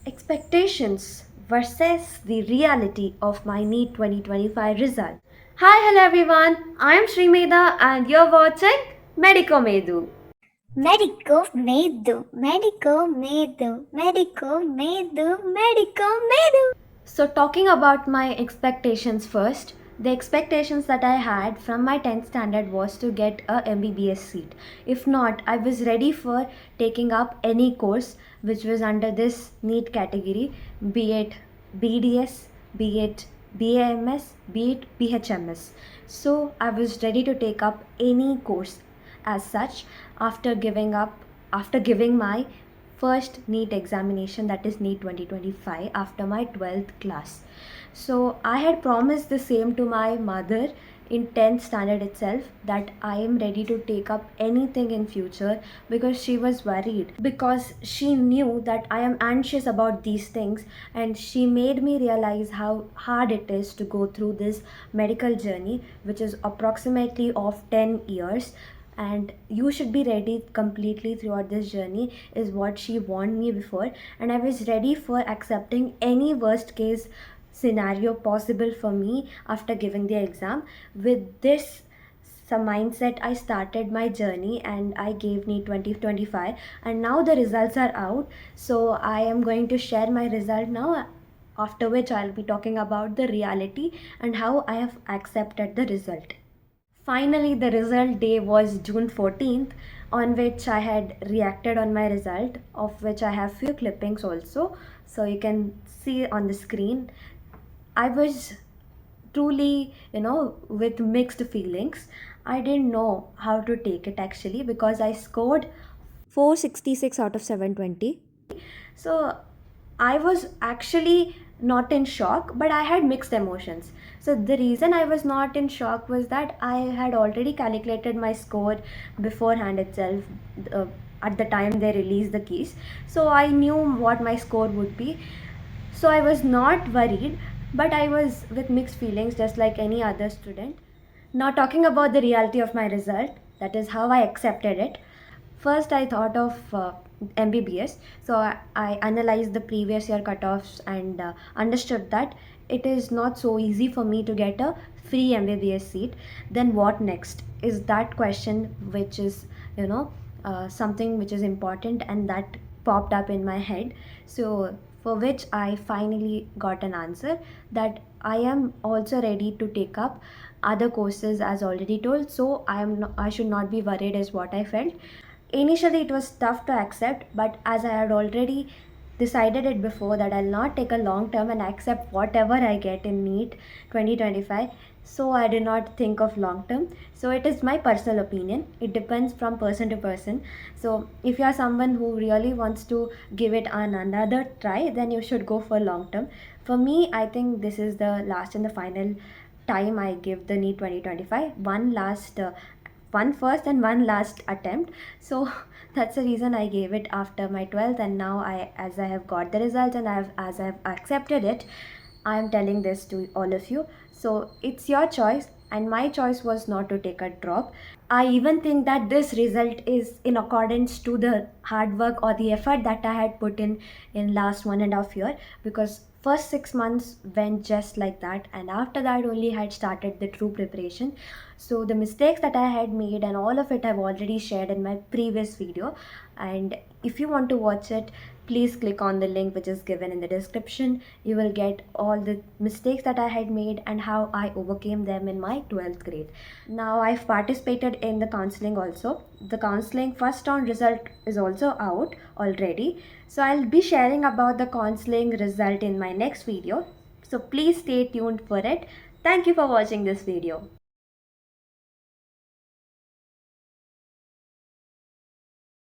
Expectations versus the reality of my NEET 2025 result. Hi, hello everyone. I am Srimeda and you're watching Medico Medu. Medico Medu, Medico Medu, Medico Medu, Medico Medu. So, talking about my expectations first, the expectations that I had from my 10th standard was to get a MBBS seat. If not, I was ready for taking up any course which was under this NEET category, be it BDS, be it BAMS, be it BHMS. So, I was ready to take up any course as such after giving my first NEET examination, that is NEET 2025, after my 12th class. So I had promised the same to my mother in 10th standard itself, that I am ready to take up anything in future, because she was worried, because she knew that I am anxious about these things, and she made me realize how hard it is to go through this medical journey, which is approximately of 10 years, and you should be ready completely throughout this journey, is what she warned me before. And I was ready for accepting any worst case scenario possible for me after giving the exam. With this some mindset, I started my journey and I gave NEET 2025, and now the results are out. So I am going to share my result now, after which I'll be talking about the reality and how I have accepted the result. Finally, the result day was June 14th, on which I had reacted on my result, of which I have few clippings also. So you can see on the screen. I was truly, with mixed feelings. I didn't know how to take it actually, because I scored 466 out of 720. So I was actually not in shock, but I had mixed emotions. So the reason I was not in shock was that I had already calculated my score beforehand itself, uh, at the time they released the keys. So I knew what my score would be. So I was not worried, but I was with mixed feelings just like any other student. Now, talking about the reality of my result, that is how I accepted it. First, I thought of MBBS. So I analyzed the previous year cutoffs and understood that it is not so easy for me to get a free MBBS seat. Then what next? Is that question which is, something which is important, and that popped up in my head. So for which I finally got an answer, that I am also ready to take up other courses as already told. So I should not be worried, is what I felt. Initially, it was tough to accept, but as I had already decided it before that I'll not take a long term and accept whatever I get in NEET 2025, so I did not think of long term. So it is my personal opinion. It depends from person to person. So if you are someone who really wants to give it another try, then you should go for long term. For me, I think this is the last and the final time I give the NEET 2025. One first and one last attempt. So that's the reason I gave it after my 12th, and now as I have got the results and as I have accepted it, I am telling this to all of you. So it's your choice, and my choice was not to take a drop. I even think that this result is in accordance to the hard work or the effort that I had put in last 1.5 year, because first 6 months went just like that, and after that only had started the true preparation. So the mistakes that I had made and all of it I've already shared in my previous video, and if you want to watch it, please click on the link which is given in the description. You will get all the mistakes that I had made and how I overcame them in my 12th grade. Now I've participated in the counseling also. The counseling first round result is also out already. So I'll be sharing about the counseling result in my next video. So please stay tuned for it. Thank you for watching this video.